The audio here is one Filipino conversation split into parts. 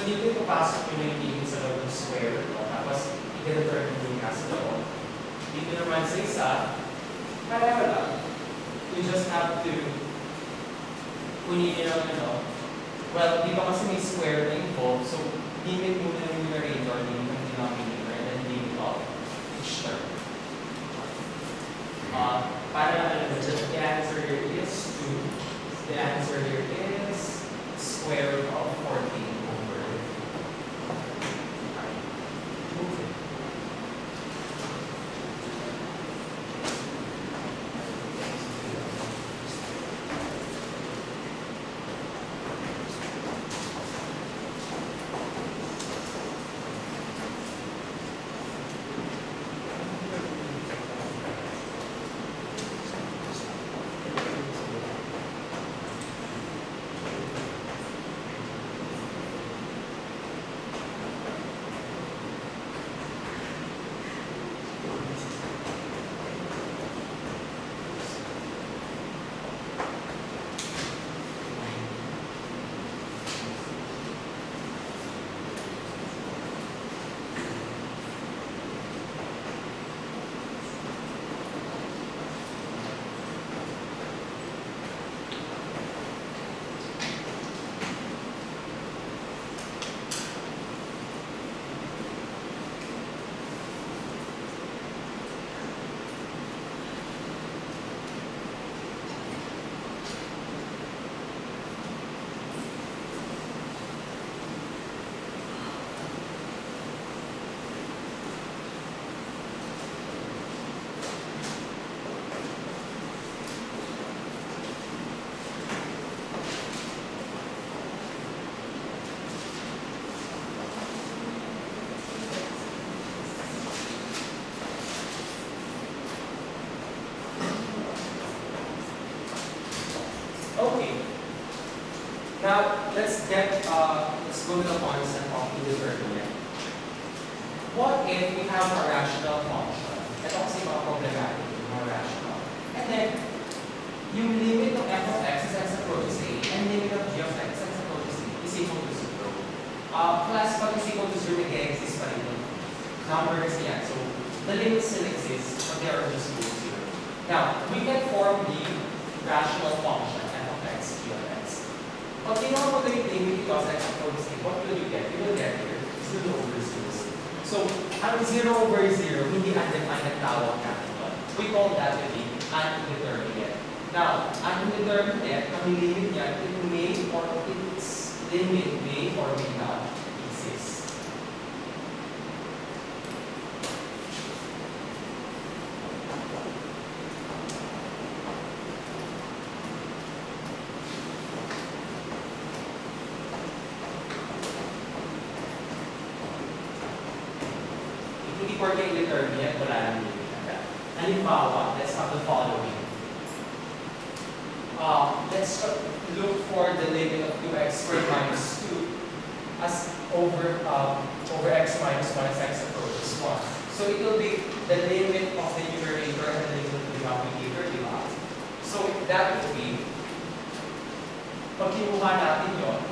So dito ipapasok nyo na yung limit sa loob ng square. Tapos i-determine nyo yung nasa loob. Dito naman sa isa, pareho lang. You just have to kunin nyo lang well, di ba kasi may square na involved, so limit muna ng numerator, limit ng denominator, and then limit of each term. Para the answer here is 2. The answer here is square root of 14 over. Okay. Now let's go to the concept of indeterminate. What if we have a rational function? Ito kasi mga problematic, mga rational. And then, yung limit of f of x as x approaches a, and limit of g of x as x approaches a is equal to 0. Plus, pag is equal to 0, nag-exist pa rin yung numbers yan. So, the limits still exist, but they are just equal to 0. Now, we can form the rational function f of x, g of x. Pag ginawa mo na yung limit ito as x approaches a, what will you get? You will get here 0 over 0. So, ang 0 over 0, hindi undefined ang tawag natin doon. We call that to be an indeterminate. Now, an indeterminate, ang limit niya, it may or its limit may or may not exist. Hindi porke indeterminate, wala nang limit na that. Halimbawa, let's have the following. Let's look for the limit of 2x squared minus 2 as over x minus 1 as x approaches 1. So it will be the limit of the numerator and the limit of the denominator, di ba? So that would be, pag kinuha natin yun,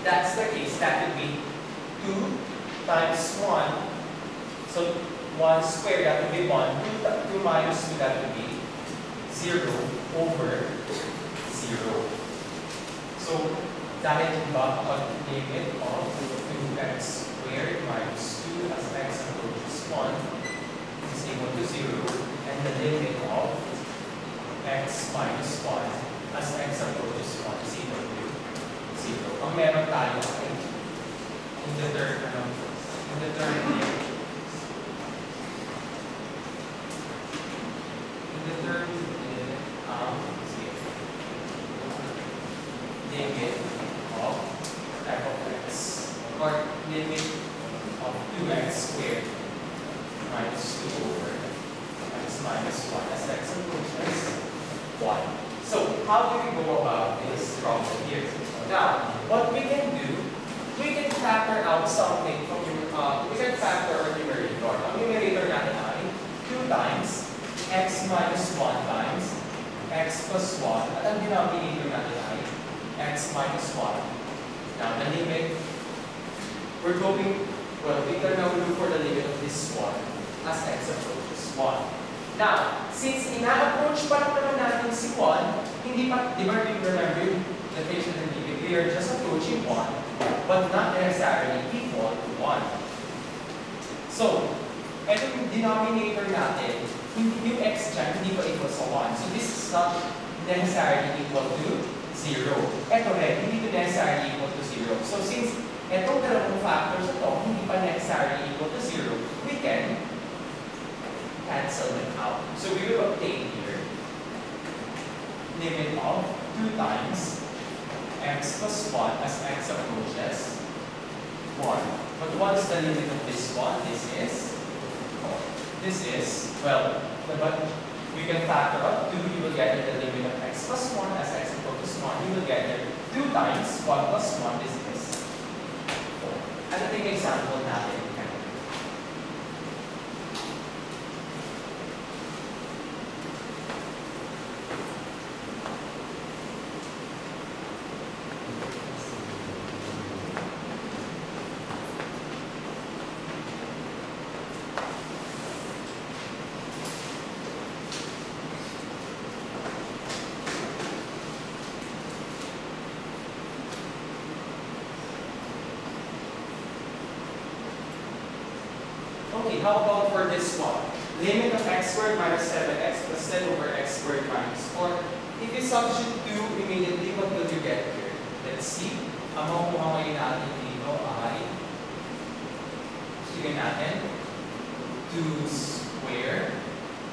that's the case, that would be 2 times 1. So 1 squared, that would be 1. 2 minus 2, that would be 0 over 0. So, dahil diba, kapag limit of 2x squared minus 2 as x approaches 1 is equal to 0, and the limit of x minus 1 as x approaches 1 is equal to 0. Ang meron tayo ay indeterminate. Limit of f of x, or limit of 2x squared minus 2 over x minus 1 as x approaches 1. So, how do we go about this problem here? Now, what we can do we can factor out something from we can factor our numerator. Ang numerator natin ay 2 times x minus 1 times x plus 1. At ang denominator natin ay x minus 1. Now, the limit, we're going, well, we can now look for the limit of this one as x approaches 1. Now, since ina-approach pa lang naman natin si 1, hindi pa, di ba, remember yung definition ng limit, we are just approaching 1, but not necessarily equal to 1. So, ito yung denominator natin, yung x dyan, hindi pa equal sa 1. So, this is not necessarily equal to 0. Ito rin, hindi to necessarily equal to 0. So, since itong dalawang factors ito, hindi pa necessarily equal to 0, we can cancel them out. So, we will obtain here limit of 2 times x plus 1 as x approaches 1. But what is the limit of this one? This is, well, but we can factor out 2, you will get the limit of x plus 1 as x approaches 1. You will get 2 times 1 plus 1, this is 4. Ano yung example natin? Okay, how about for this one? Limit of x squared minus 7x plus 10 over x squared minus 4. If you substitute 2 immediately, what will you get here? Let's see. Ang makukuha ngayon natin dito ay, sige natin, 2 squared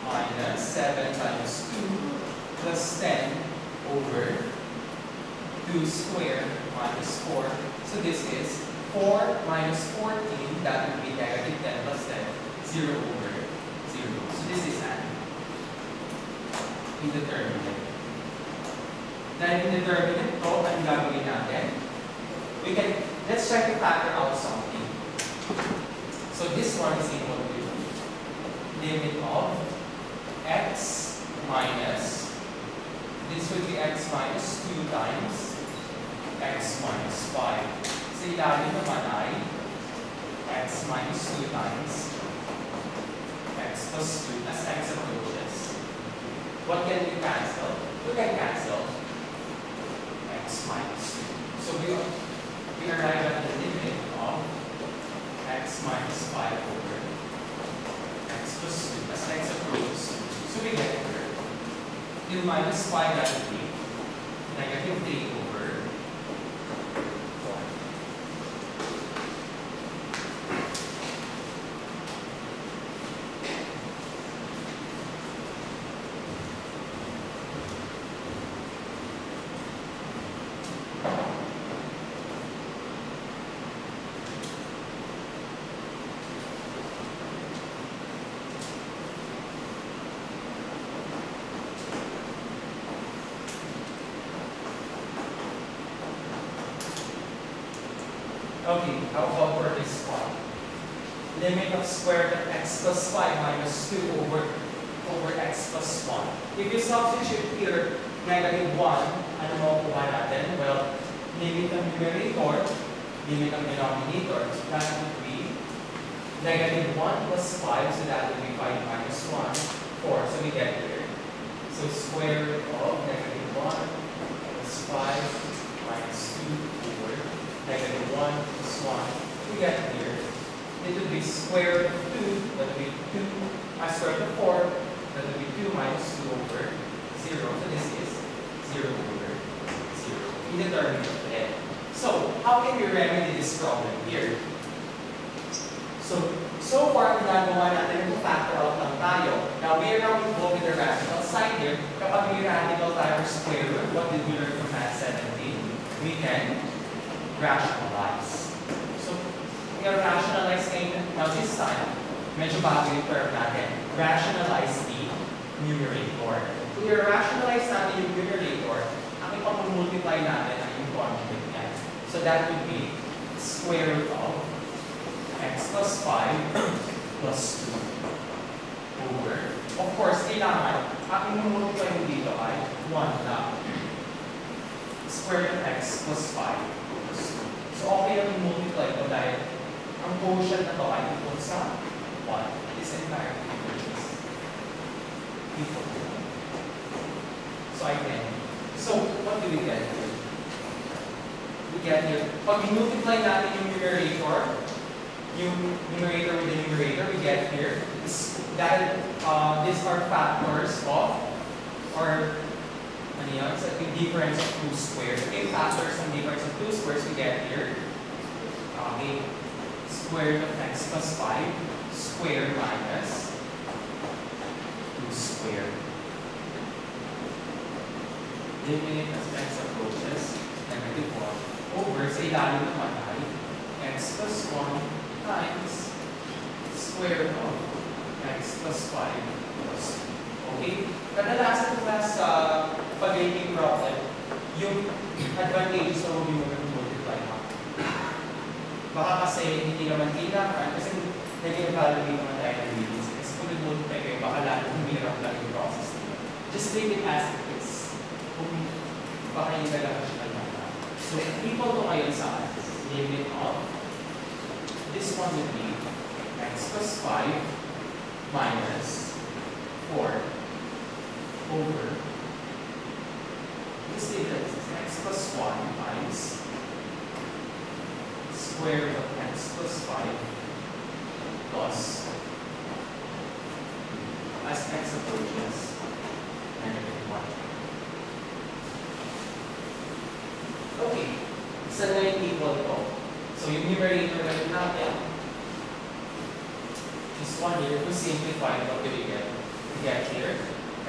minus 7 times 2 plus 10 over 2 squared minus 4. So this is 4 minus 14, that would be negative 10 plus 10, 0 over 0. So this is an indeterminate. Then indeterminate to, ang gagawin natin? We can, let's try to factor out something. So this one is equal to limit of x minus, this would be x minus 2 times x minus 5. Sa ilalim naman ay x minus 2 times x plus 2 as x approaches. What can we cancel? We can cancel x minus 2. So we arrive at the limit of x minus 5 over x plus 2 as x approaches. So we get here 2 minus 5, that would be negative 3 over. Okay, how about for this one? Limit of square root of x plus 5 minus 2 over x plus 1. If you substitute here negative 1, ano makukuha natin? Well, limit ng numerator, limit ng denominator, that would be negative 1 plus 5, so that would be 5 minus 1, 4. So we get here. So square root of negative 1 plus 5 minus 2 over negative 1 plus 1. We get here. It would be square root of 2, that would be 2, square root of 4, that would be 2 minus 2 over 0. So this is 0 over 0. Indeterminate again. So, how can we remedy this problem here? So far, ginagawa natin yung factor out lang tayo. Now, we are now involved in the radical side here. Kapag may radical tayo or square root, what did we learn from Math 17? We can rationalize. So, we are rationalize ngayon. Now, this time, medyo bago yung term natin. Rationalize the numerator. Kung i-rationalize natin yung numerator, ang ipapamultiply natin ay yung conjugate niya. So, that would be square root of x plus 5 plus 2 over. Of course, kailangan, ang i-multiply mo dito ay 1 lang. Square root of x plus 5 plus 2. So, okay lang i-multiply ito dahil ang quotient na ito ay equal sa 1. This entire figure is equal to 1. So, I can. So, what do we get here? We get here, pag i-multiply natin yung numerator with the numerator, we get here, these are factors of, or, ano yun, so yung difference of 2 squares. Okay, factors ng difference of 2 squares, we get here, okay, square root of x plus 5 square minus 2 square. Limit as x approaches negative 1 over sa ilalim naman ay x plus 1 times square root of x plus 5 plus 2. Okay? Kadalasan class sa pag-rating problem, yung advantages na huwag mo mag-multiply na. Baka kasi hindi naman kailangan, kasi nag-evaluate naman tayo ng limits. Kasi kung nag-multiply kayo, baka lalo humirap lang yung process nila. Just leave it as it is. Kung baka yung talaga siya lang. So, equal to ngayon sa limit of this one would be x plus 5 minus 4 over this difference is x plus 1 times square root of x plus 5 plus as x approaches negative 1. Okay, saan na yung equal to? So, yung numerator na natin, this one here, to simplify, what do we get? We get here,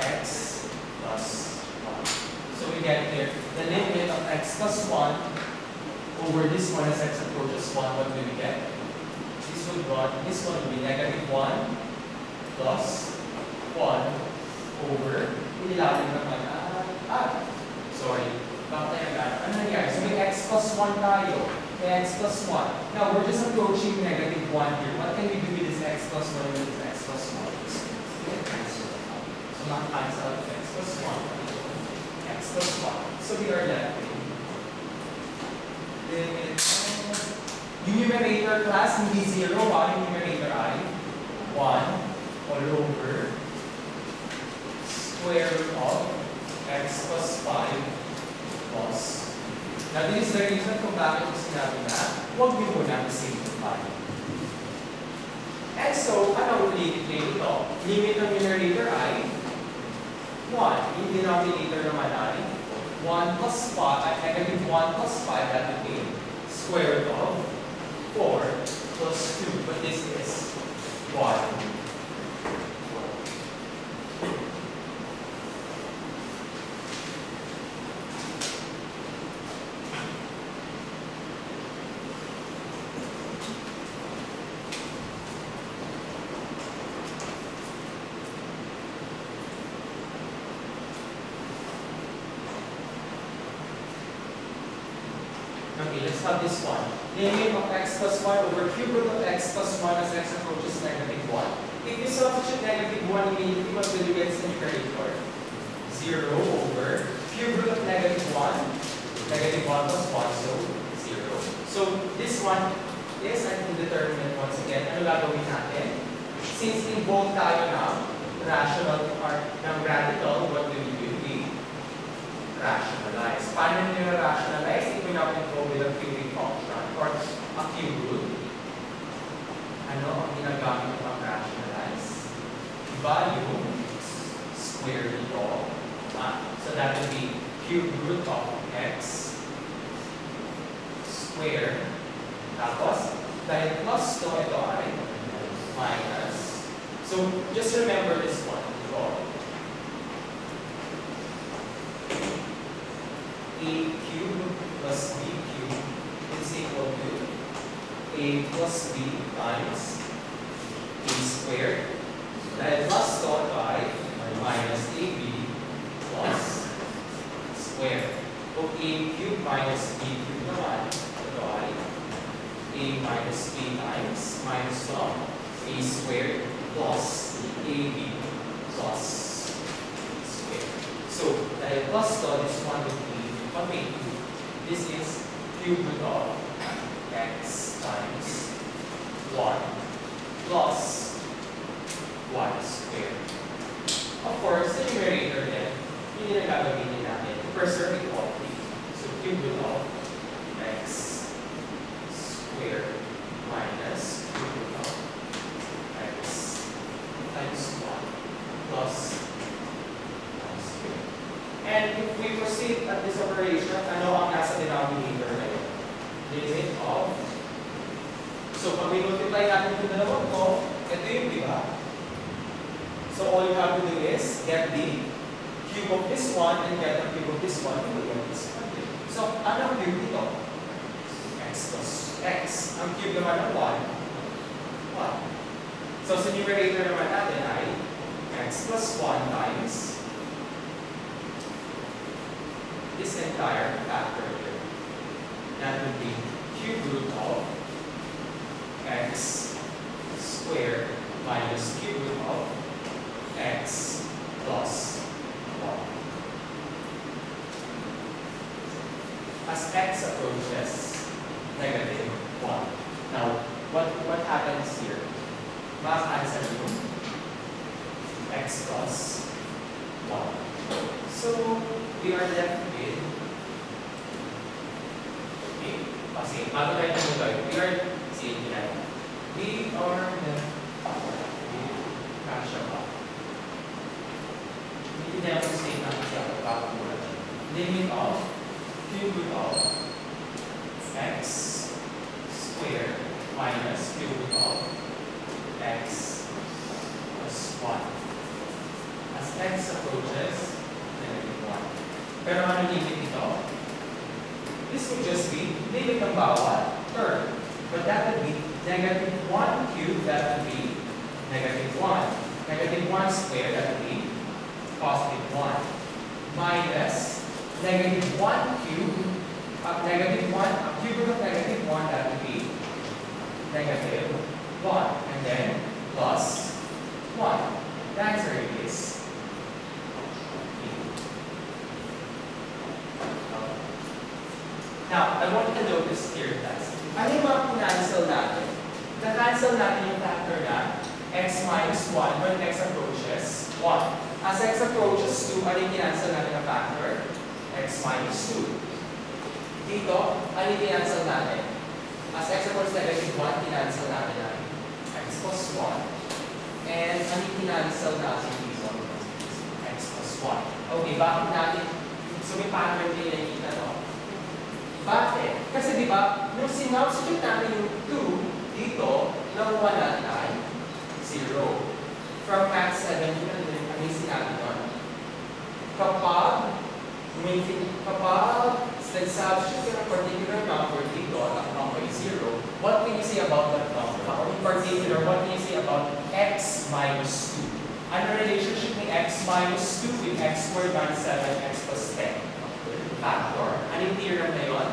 x plus 1. So, we get here, the limit of x plus 1 over this one as x approaches 1, what do we get? This one will be negative 1 plus 1 over, inilalim naman, sorry, bakit tayo gano'n? Ano nangyari? So, may x plus 1 tayo. X plus 1. Now, we're just approaching negative 1 here. What can we do with this x plus 1 and this x plus 1? So, not-cancel out x plus 1. X plus 1. So, we are left with yung numerator class, hindi 0. Yung numerator ay 1 all over square root of x plus 5 plus. Now, this is the reason kung bakit ko sinabi na huwag niyo muna simplify. And so, ano ulitin ito? Limit ng numerator ay 1. Yung denominator naman ay 1 plus 5, negative 1 plus 5, that would be square root of 4 plus 2. But this is 1. Okay, let's have this one. Limit of x plus 1 over cube root of x plus 1 as x approaches negative 1. If you substitute negative 1 immediately, what will you get as a numerator? 0 over cube root of negative 1. Negative 1 plus 1, so 0. So this one is an indeterminate once again. Ano gagawin natin? Since involved tayo ng rational or ng radical, what do we do? Rationalize. Paano nyo rationalize? Ito natin go with a cubic function or a cube root. Ano ang ginagamit ng rationalize? Value square root of. So that would be cube root of x square. Tapos, dahil plus to, ito ay minus. So, just remember this one. A cubed plus b cubed is equal to a plus b times a squared. Dahil plus to ay minus ab plus squared. So a cubed minus b cubed naman, ito ay a minus b times minus a squared plus ab plus b squared. So, dahil plus to, this one would be 1/2. This is cube root of x times 1 plus 1 squared. Of course, the numerator then, yun yung gagamitin natin to preserve equality. So, cube root of x squared minus cube root of x times 1 plus 1 squared. And if we proceed at this operation, ano ang nasa denominator ngayon? Limit of. So, pag i-multiply natin yung dalawang to, ito yung diba? So, all you have to do is get the cube of this one and get the cube of this one and get this one. So, ano ang cube dito? X plus x. Ang cube naman ng 1. So, sa numerator naman natin ay x plus 1 times this entire factor here. That would be cube root of x squared minus cube root of x plus 1. As x approaches negative 1. Now, what happens here? Math answer yung x plus 1. So, we are left with, okay, kasi bago tayo tumuloy, we are left with kasha pa. Hindi na yung state natin siya pagkakulat. Limit of cube root of x squared minus cube root of x plus 1. As x approaches negative 1. Pero ano limit ito? This would just be limit ng bawat term. But that would be negative 1 cubed, that would be negative 1. Negative 1 squared, that would be positive 1. Minus negative 1 cubed, negative 1, a cube root of negative 1, that would be negative 1. And then plus 1. The answer is now, I want you to notice here, guys. Ano yung mga kinancel natin? Na-cancel natin yung factor na x minus 1 when x approaches 1. As x approaches 2, ano yung kinancel natin na factor? X minus 2. Dito, ano yung kinancel natin? As x approaches negative 1, kinancel natin na x plus 1. And ano yung kinancel natin dito? X plus 1. Okay, bakit natin? So may pattern din nakikita, no? Bakit? Kasi di ba, nung sinubstitute natin yung 2 dito, nakuha natin ay 0. From math 7, yun ano yung sinabi doon? Kapag nag-substitute yung particular number dito at number is 0, what can you say about that number? Or in particular, what can you say about x minus 2? Ano relationship ni x minus 2 with x squared minus 7x plus 10? Factor. Ano yung theorem na yun?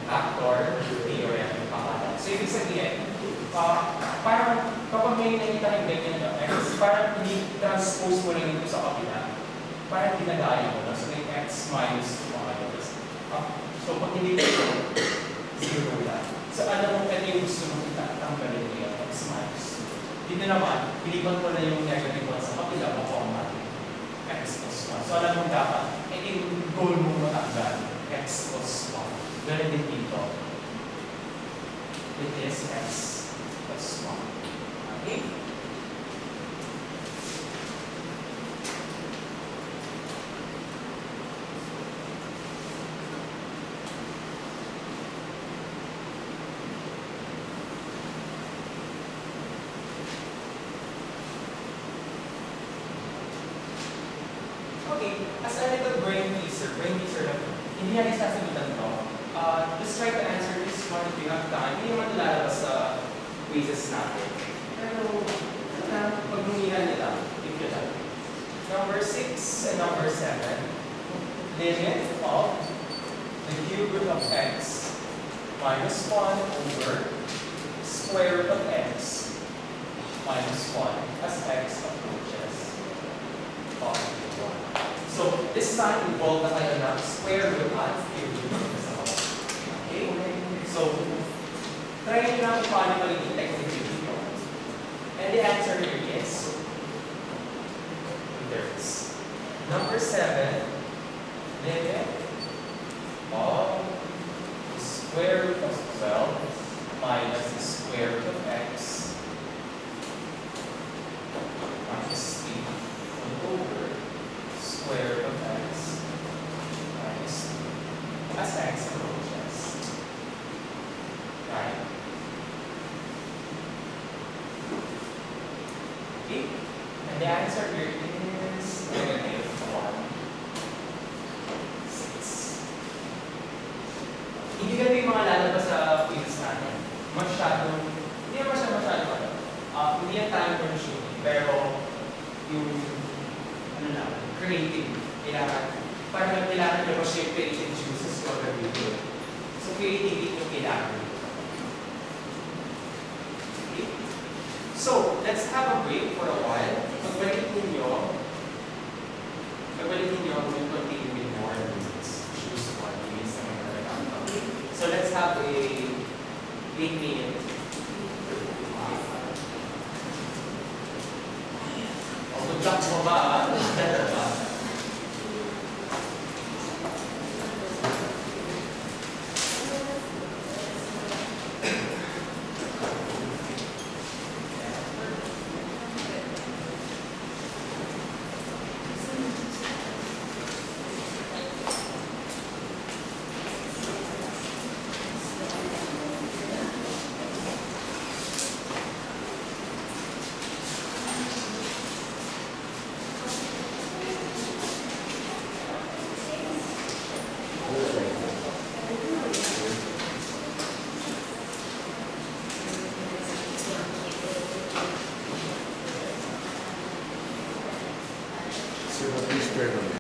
Factor theorem yung pangalan. So, ibig sabihin, parang kapag may nakita ng ganyan na x, parang hindi transpose mo lang ito sa kabila. Parang ginagaya mo na. So, may x minus 2 so, pag hindi ito, 0 lang. So, alam mo, ito yung gusto mong tanggalin mo yung x minus 2. Dito naman, pilipan ko na yung negative 1 sa kabila, makuha natin x plus 1. So, alam mo dapat, yung goal mo matanggal, x plus 1. Ganun din dito. It is x plus 1. Okay? Okay, as a little brain teaser na, hindi natin sasagutan to. Just try to answer this one if you have time. Hindi naman lalabas sa quizzes natin. Pero, pagmuhihan nila, if you like. Number 6 and number 7. Limit of the cube root of x minus 1 over square root of x minus 1 as x approaches positive 1. So, this time, involved na kayo ng square root at cube root. Okay? So, try nyo lang kung paano mag-detect yung dito. And the answer here is there's number 7, limit of the square root of 12 minus the square root of x minus 3 over square root of x minus 2 as x approaches. Right? Okay? And the answer here is negative 1, 6. Hindi ganito yung mga lalabas sa quiz natin. Hindi naman siya masyado. Hindi yan time consuming, pero yung, creative. Parang kailangan nyo pa shape creative juices for the video. So, creativity yung kailangan nyo. Okay? So, let's have a break for a while. Pagbalik ninyo, we'll continue with more minutes. Choose 1 minutes na may nalagam. So, let's have a 8-minute. Good job mo ba?